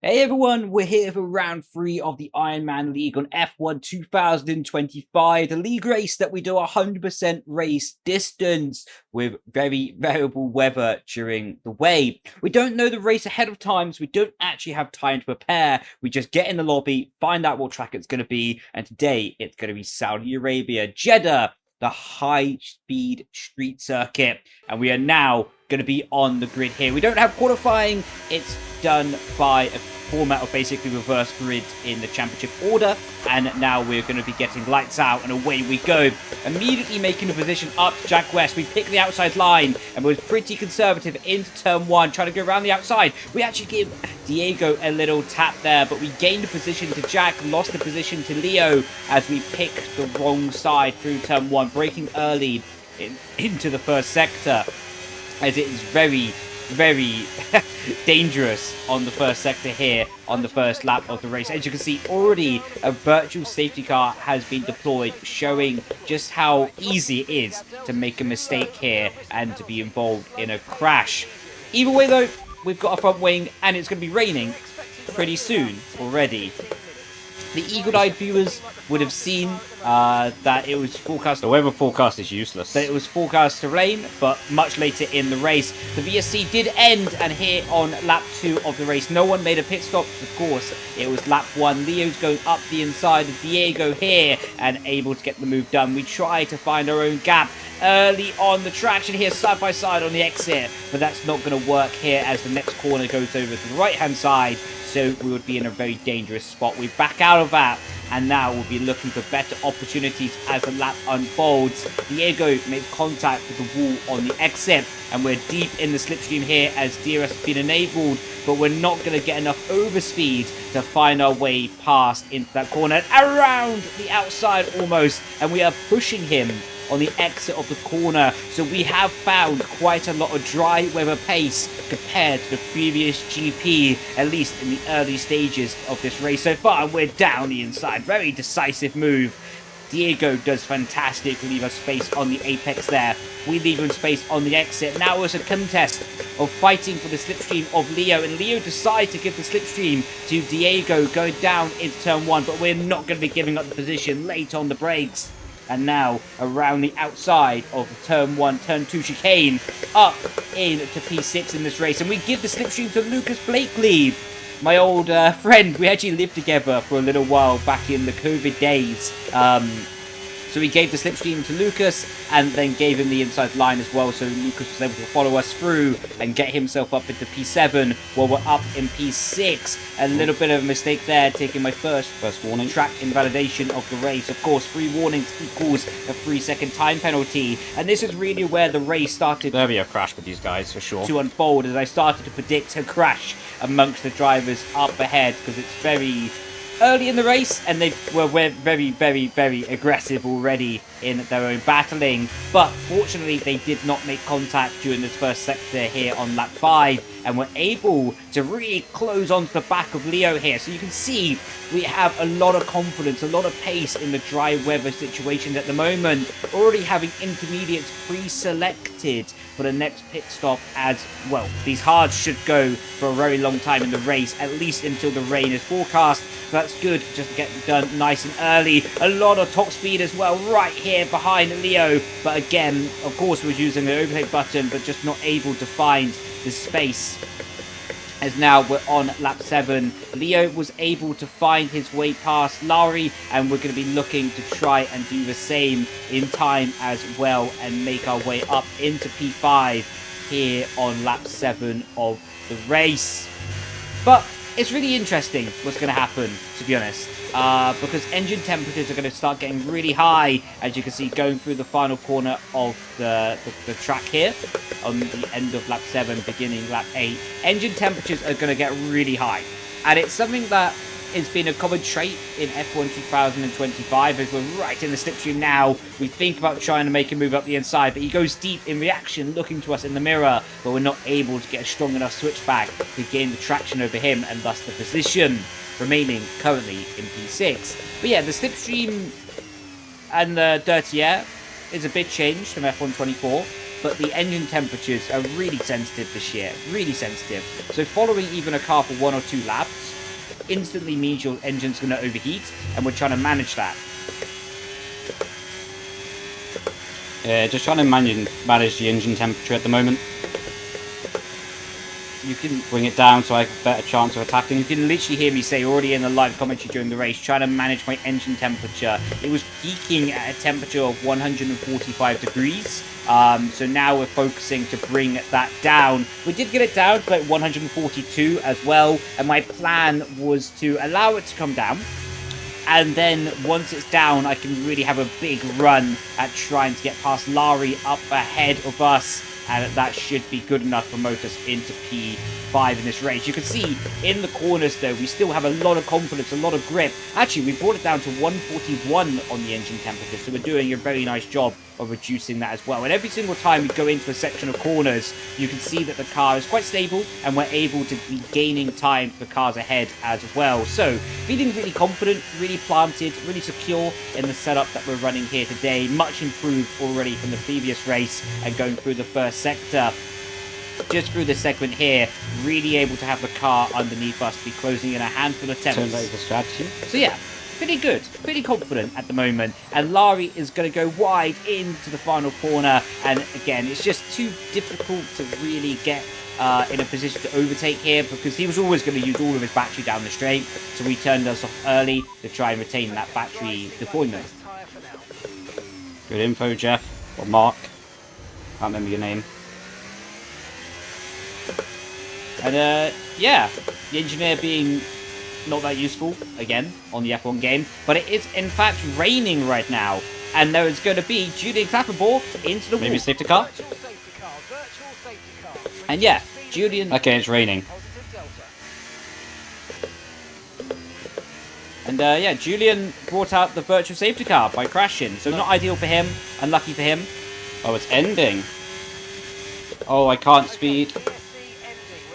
Hey everyone, we're here for round 3 of the Ironman League on F1 2025, the league race that we do 100% race distance with very variable weather during the way. We don't know the race ahead of time, so we don't actually have time to prepare. We just get in the lobby, find out what track it's going to be, and today it's going to be Saudi Arabia, Jeddah, the high-speed street circuit, and we are now going to be on the grid here. We don't have qualifying, it's done by a format of basically reverse grid in the championship order, and now we're going to be getting lights out and away we go. Immediately making a position up to Jack West. We picked the outside line and was pretty conservative into turn 1, trying to go around the outside. We actually give Diego a little tap there, but we gained a position to Jack, lost the position to Leo as we picked the wrong side through turn 1, breaking early into the first sector, as it is very dangerous on the first sector here on the first lap of the race. As you can see, already a virtual safety car has been deployed, showing just how easy it is to make a mistake here and to be involved in a crash. Either way though, we've got a front wing and it's going to be raining pretty soon already. The eagle-eyed viewers would have seen that it was forecast. The weather forecast is useless. That it was forecast to rain, but much later in the race. The VSC did end, and here on lap 2 of the race, no one made a pit stop. Of course, it was lap 1. Leo's going up the inside of Diego here and able to get the move done. We try to find our own gap early on the traction here, side by side on the exit, but that's not going to work here as the next corner goes over to the right-hand side. So we would be in a very dangerous spot. We back out of that, and now we'll be looking for better opportunities as the lap unfolds. Diego made contact with the wall on the exit, and we're deep in the slipstream here as DRS has been enabled, but we're not going to get enough overspeed to find our way past into that corner, around the outside almost, and we are pushing him on the exit of the corner. So we have found quite a lot of dry weather pace compared to the previous GP, at least in the early stages of this race so far. We're down the inside, very decisive move. Diego does fantastic to leave us space on the apex there. We leave him space on the exit. Now it's a contest of fighting for the slipstream of Leo, and Leo decides to give the slipstream to Diego going down into turn 1, but we're not going to be giving up the position late on the brakes. And now around the outside of turn 1, turn 2 chicane, up into P6 in this race. And we give the slipstream to Lucas Blakely, my old friend. We actually lived together for a little while back in the COVID days. So we gave the slipstream to Lucas and then gave him the inside line as well, so Lucas was able to follow us through and get himself up into P7 while we're up in P6. A little bit of a mistake there, taking my first warning. Track invalidation of the race. Of course, 3 warnings equals a 3-second time penalty, and this is really where the race started. There'll be a crash with these guys for sure. To unfold, as I started to predict a crash amongst the drivers up ahead, because it's very early in the race, and they were very aggressive already in their own battling. But fortunately, they did not make contact during this first sector here on lap 5, and were able to really close onto the back of Leo here. So you can see we have a lot of confidence, a lot of pace in the dry weather situations at the moment. Already having intermediates pre-selected for the next pit stop as well. These hards should go for a very long time in the race, at least until the rain is forecast. So that's good, just to get done nice and early. A lot of top speed as well, right here behind Leo. But again, of course, was using the overtake button, but just not able to find the space. As now we're on lap 7. Leo was able to find his way past Larry, and we're going to be looking to try and do the same in time as well and make our way up into P5 here on lap 7 of the race. But it's really interesting what's going to happen, to be honest, because engine temperatures are going to start getting really high, as you can see, going through the final corner of the track here on the end of lap 7, beginning lap 8. Engine temperatures are going to get really high, and it's something that has been a common trait in F1 2025, as we're right in the slipstream now. We think about trying to make a move up the inside, but he goes deep in reaction, looking to us in the mirror, but we're not able to get a strong enough switchback to gain the traction over him, and thus the position, remaining currently in P6. But yeah, the slipstream and the dirty air is a bit changed from F1 24. but the engine temperatures are really sensitive this year, really sensitive. So following even a car for 1 or 2 laps instantly means your engine's going to overheat, and we're trying to manage that. Yeah, just trying to manage the engine temperature at the moment. You can bring it down so I have a better chance of attacking. You can literally hear me say already in the live commentary during the race, trying to manage my engine temperature. It was peaking at a temperature of 145 degrees. So now we're focusing to bring that down. We did get it down to like 142 as well. And my plan was to allow it to come down. And then once it's down, I can really have a big run at trying to get past Leigh up ahead of us. And that should be good enough to promote us into P5 in this race. You can see in the corners, though, we still have a lot of confidence, a lot of grip. Actually, we brought it down to 141 on the engine temperature, so we're doing a very nice job of reducing that as well. And every single time we go into a section of corners, you can see that the car is quite stable, and we're able to be gaining time for the cars ahead as well. So, feeling really confident, really planted, really secure in the setup that we're running here today. Much improved already from the previous race and going through the first sector. Just through this segment here, really able to have the car underneath us, be closing in a handful of tenths. Turns out the strategy. So yeah, pretty good, pretty confident at the moment. And Leigh is going to go wide into the final corner. And again, it's just too difficult to really get in a position to overtake here, because he was always going to use all of his battery down the straight. So we turned us off early to try and retain that battery deployment. Good info, Jeff. Or Mark. Can't remember your name. And yeah, the engineer being not that useful again on the F1 game, but it is in fact raining right now, and there is going to be Julian Clapperboard into the wall. Maybe a safety car? And yeah, Julian. Okay, it's raining. And yeah, Julian brought out the virtual safety car by crashing, so not ideal for him, unlucky for him. Oh, it's ending. Oh, I can't speed.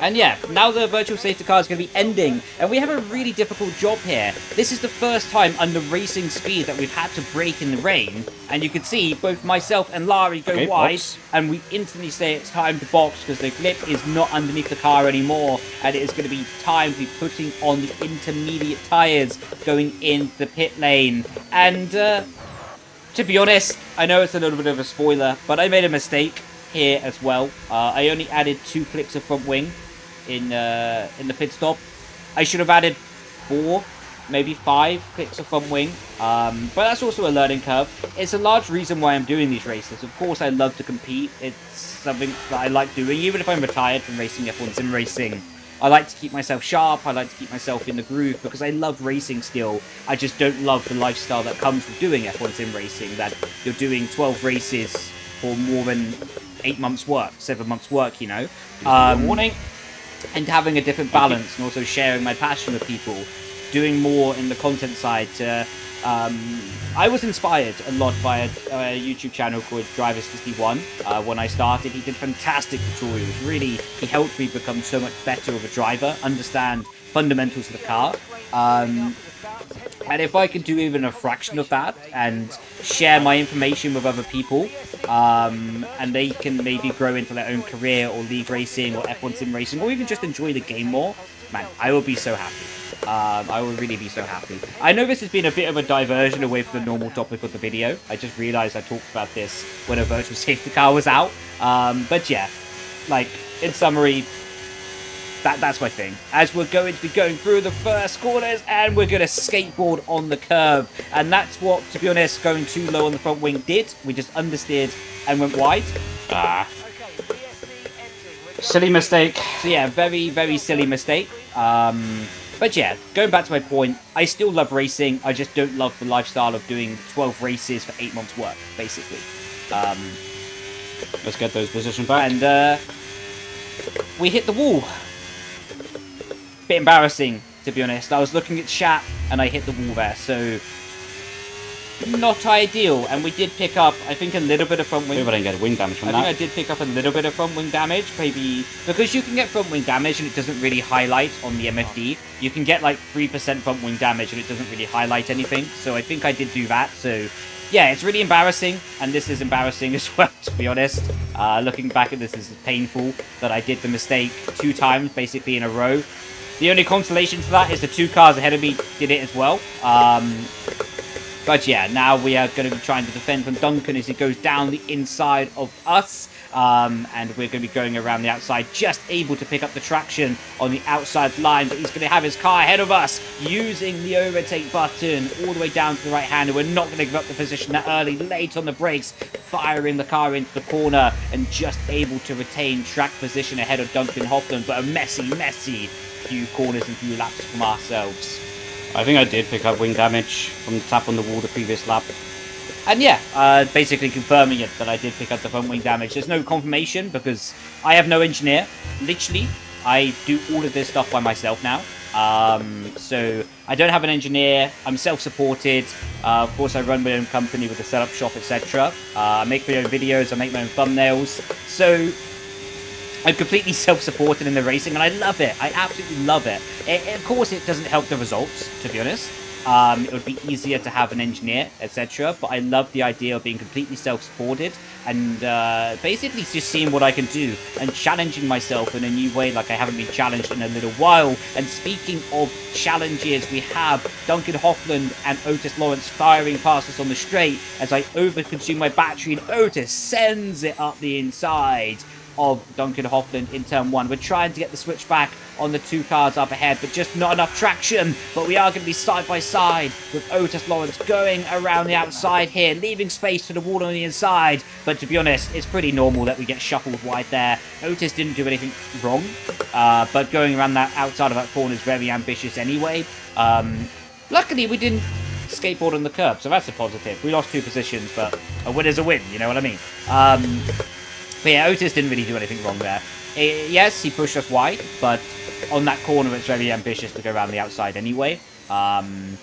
And yeah, now the virtual safety car is going to be ending, and we have a really difficult job here. This is the first time under racing speed that we've had to brake in the rain, and you can see both myself and Leigh go wide, and we instantly say it's time to box because the grip is not underneath the car anymore, and it is going to be time to be putting on the intermediate tyres going into the pit lane. And to be honest, I know it's a little bit of a spoiler, but I made a mistake here as well. I only added 2 clicks of front wing in the pit stop. I should have added 4, maybe 5 clicks of front wing, but that's also a learning curve. It's a large reason why I'm doing these races. Of course, I love to compete. It's something that I like doing, even if I'm retired from racing F1 sim racing. I like to keep myself sharp. I like to keep myself in the groove because I love racing still. I just don't love the lifestyle that comes with doing F1 sim racing, that you're doing 12 races for more than 8 months work, 7 months work, you know. Warning. And having a different balance, and also sharing my passion with people, doing more in the content side. I was inspired a lot by a YouTube channel called Driver61 when I started. He did fantastic tutorials. Really, he helped me become so much better of a driver, understand fundamentals of the car. And if I could do even a fraction of that and share my information with other people, and they can maybe grow into their own career or league racing or F1 sim racing, or even just enjoy the game more, man, I will be so happy. I will really be so happy. I know this has been a bit of a diversion away from the normal topic of the video. I just realized I talked about this when a virtual safety car was out. But yeah, like, in summary, that's my thing. As we're going to be going through the first corners, and we're going to skateboard on the curb. And that's what, to be honest, going too low on the front wing did. We just understeered and went wide. Silly mistake. So yeah, very, very silly mistake. But yeah, going back to my point, I still love racing. I just don't love the lifestyle of doing 12 races for 8 months work, basically. Let's get those positions back. And we hit the wall. Bit embarrassing, to be honest. I was looking at chat and I hit the wall there, so not ideal. And we did pick up, I think, a little bit of front wing. Maybe I didn't get wing damage from that. I think I did pick up a little bit of front wing damage, maybe because you can get front wing damage and it doesn't really highlight on the MFD. You can get like 3% front wing damage and it doesn't really highlight anything. So I think I did do that. So yeah, it's really embarrassing, and this is embarrassing as well, to be honest. Looking back at this, is painful that I did the mistake 2 times, basically in a row. The only consolation to that is the 2 cars ahead of me did it as well. But yeah, now we are going to be trying to defend from Duncan as he goes down the inside of us. And we're going to be going around the outside, just able to pick up the traction on the outside line. But he's going to have his car ahead of us, using the overtake button all the way down to the right hand. And we're not going to give up the position that early, late on the brakes, firing the car into the corner and just able to retain track position ahead of Duncan Hoffman. But a messy few corners and few laps from ourselves. I think I did pick up wing damage from the tap on the wall the previous lap. And yeah, basically confirming it that I did pick up the front wing damage. There's no confirmation because I have no engineer. Literally, I do all of this stuff by myself now. So I don't have an engineer. I'm self-supported. Of course, I run my own company with a setup shop, etc. I make my own videos. I make my own thumbnails. So I'm completely self-supported in the racing, and I love it. I absolutely love it. Of course, it doesn't help the results, to be honest. It would be easier to have an engineer, etc. But I love the idea of being completely self-supported and basically just seeing what I can do and challenging myself in a new way like I haven't been challenged in a little while. And speaking of challenges, we have Duncan Hoffman and Otis Lawrence firing past us on the straight as I overconsume my battery, and Otis sends it up the inside of Duncan Hoffman in turn 1. We're trying to get the switch back on the 2 cars up ahead, but just not enough traction. But we are going to be side by side with Otis Lawrence going around the outside here, leaving space to the wall on the inside. But to be honest, it's pretty normal that we get shuffled wide there. Otis didn't do anything wrong, but going around that outside of that corner is very ambitious anyway. Luckily, we didn't skateboard on the curb, so that's a positive. We lost 2 positions, but a win is a win, you know what I mean? But yeah, Otis didn't really do anything wrong there. Yes, he pushed us wide, but on that corner, it's very ambitious to go around the outside anyway. Man,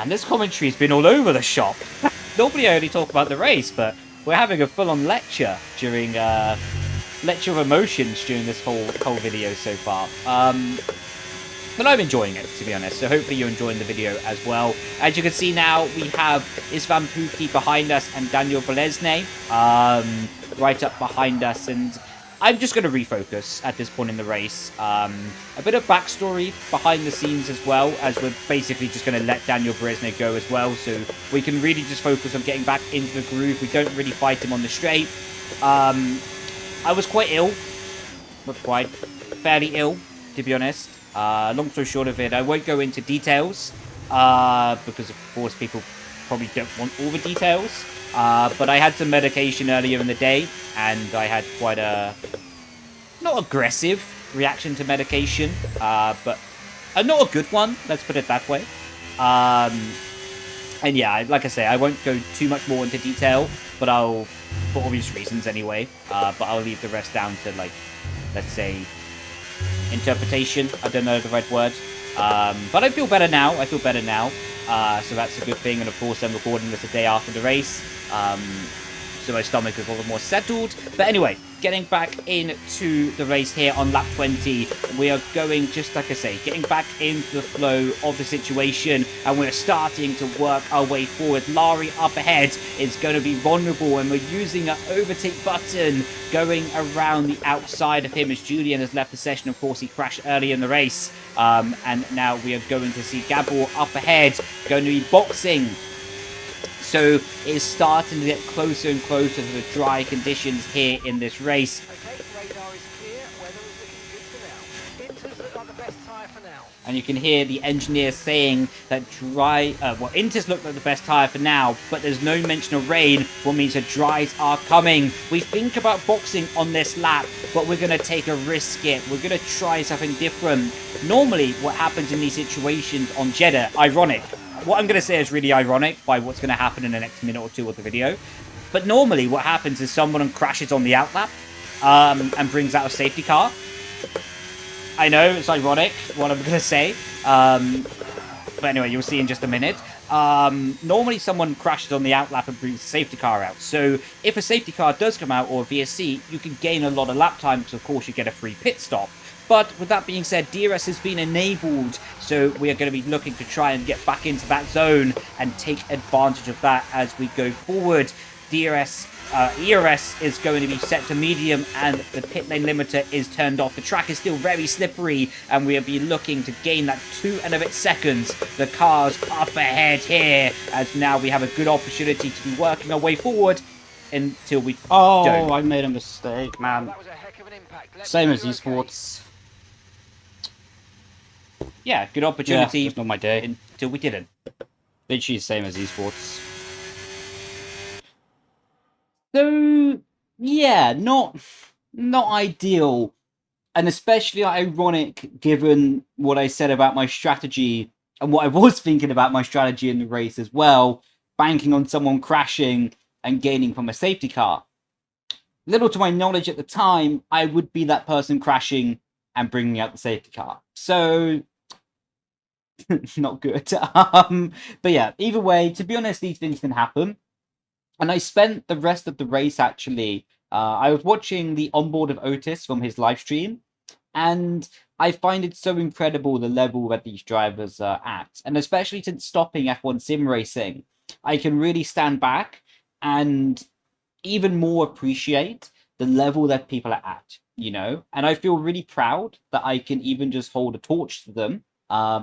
this commentary's been all over the shop. Normally I only talk about the race, but we're having a full-on lecture during lecture of emotions during this whole video so far. But I'm enjoying it, to be honest, so hopefully you're enjoying the video as well. As you can see now, we have Istvan Puki behind us and Daniel Bolesny right up behind us, and I'm just going to refocus at this point in the race. A bit of backstory behind the scenes as well, as we're basically just going to let Daniel Bolesny go as well, so we can really just focus on getting back into the groove. We don't really fight him on the straight. I was quite ill. Not quite. Fairly ill, to be honest. Long story short of it, I won't go into details, because of course people probably don't want all the details, but I had some medication earlier in the day, and I had quite a, not aggressive reaction to medication, but not a good one, let's put it that way. And yeah, like I say, I won't go too much more into detail, but I'll, for obvious reasons anyway, but I'll leave the rest down to, like, let's say, interpretation. I don't know the right word, but I feel better now. So that's a good thing. And of course, I'm recording this a day after the race, so my stomach is a little more settled. But anyway, getting back into the race here on lap 20, we are going, just like I say, getting back into the flow of the situation, and we're starting to work our way forward. Larry up ahead is going to be vulnerable, and we're using an overtake button going around the outside of him as Julian has left the session. Of course, he crashed early in the race, and now we are going to see Gabor up ahead, going to be boxing. So it's starting to get closer and closer to the dry conditions here in this race. Okay, radar is clear. Weather is looking good for now. Inters look like the best tyre for now. And you can hear the engineer saying that Inters look like the best tyre for now, but there's no mention of rain, what means the dries are coming. We think about boxing on this lap, but we're going to take a risk it. We're going to try something different. Normally, what happens in these situations on Jeddah, ironic. What I'm going to say is really ironic by what's going to happen in the next minute or two of the video. But normally what happens is someone crashes on the outlap and brings out a safety car. I know, it's ironic what I'm going to say. But anyway, you'll see in just a minute. Normally someone crashes on the outlap and brings a safety car out. So if a safety car does come out, or a VSC, you can gain a lot of lap time because of course you get a free pit stop. But with that being said, DRS has been enabled, so So we are going to be looking to try and get back into that zone and take advantage of that as we go forward. ERS is going to be set to medium, and the pit lane limiter is turned off. The track is still very slippery, and we'll be looking to gain that 2 and a bit seconds. The car's up ahead here, as now we have a good opportunity to be working our way forward until we don't. I made a mistake, man. That was a heck of an impact. Let's Same see as you okay. esports. Yeah, good Yeah, opportunity it's not my day. until we didn't. Literally same as esports. So yeah, not ideal, and especially ironic given what I said about my strategy and what I was thinking about my strategy in the race as well, banking on someone crashing and gaining from a safety car. Little to my knowledge at the time, I would be that person crashing and bringing out the safety car. So not good. But yeah, either way, to be honest, these things can happen. And I spent the rest of the race actually. I was watching the onboard of Otis from his live stream, and I find it so incredible the level that these drivers are at. And especially since stopping F1 sim racing, I can really stand back and even more appreciate the level that people are at, you know? And I feel really proud that I can even just hold a torch to them.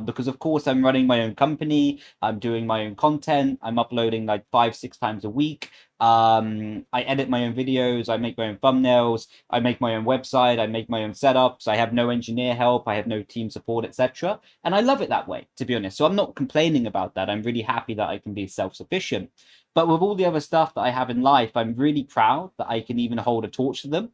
Because of course I'm running my own company, I'm doing my own content, I'm uploading like 5-6 times a week. I edit my own videos, I make my own thumbnails, I make my own website, I make my own setups, I have no engineer help, I have no team support, etc. And I love it that way, to be honest. So I'm not complaining about that. I'm really happy that I can be self-sufficient. But with all the other stuff that I have in life, I'm really proud that I can even hold a torch to them.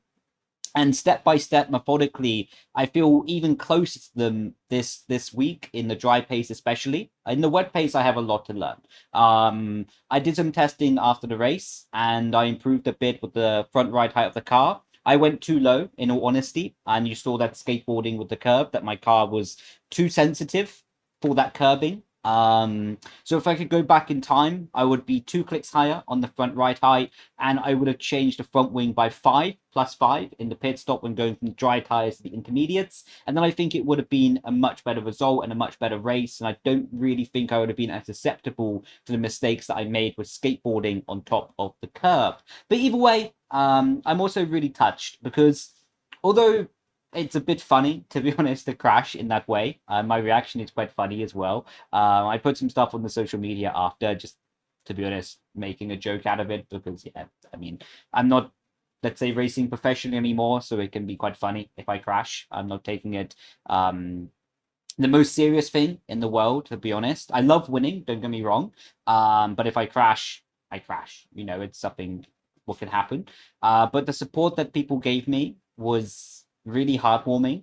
And step by step, methodically, I feel even closer to them this week in the dry pace, especially. In the wet pace, I have a lot to learn. I did some testing after the race, and I improved a bit with the front ride height of the car. I went too low, in all honesty, and you saw that skateboarding with the curb, that my car was too sensitive for that curbing. So if I could go back in time, I would be 2 clicks higher on the front right height, and I would have changed the front wing by 5 +5 in the pit stop when going from the dry tires to the intermediates. And then I think it would have been a much better result and a much better race. And I don't really think I would have been as susceptible to the mistakes that I made with skateboarding on top of the curb. But either way, I'm also really touched because although it's a bit funny, to be honest, to crash in that way. My reaction is quite funny as well. I put some stuff on the social media after, just to be honest, making a joke out of it because, yeah, I mean, I'm not, let's say, racing professionally anymore, so it can be quite funny if I crash. I'm not taking it the most serious thing in the world, to be honest. I love winning, don't get me wrong, but if I crash, I crash. You know, it's something what can happen. But the support that people gave me was really heartwarming.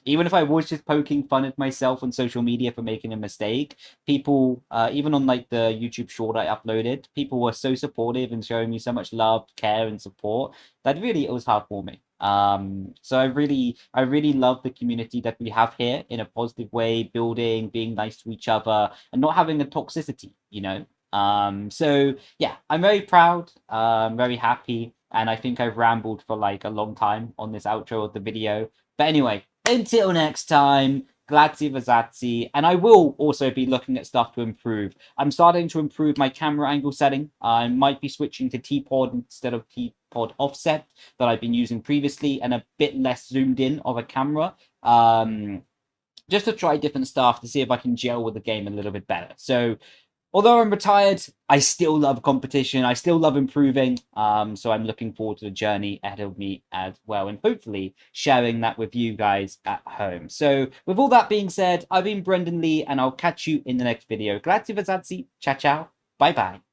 Even if I was just poking fun at myself on social media for making a mistake, people, even on like the YouTube short I uploaded, people were so supportive and showing me so much love, care, and support that really it was heartwarming. So I really love the community that we have here in a positive way, building, being nice to each other, and not having a toxicity, you know. So yeah, I'm very proud, very happy. And I think I've rambled for like a long time on this outro of the video. But anyway, until next time, grazie Vazazzi. And I will also be looking at stuff to improve. I'm starting to improve my camera angle setting. I might be switching to T-Pod instead of T-Pod offset that I've been using previously, and a bit less zoomed in of a camera. Just to try different stuff to see if I can gel with the game a little bit better. So although I'm retired, I still love competition. I still love improving. So I'm looking forward to the journey ahead of me as well, and hopefully sharing that with you guys at home. So with all that being said, I've been Brendon Leigh, and I'll catch you in the next video. Grazie Vazazzi. Ciao, ciao. Bye-bye.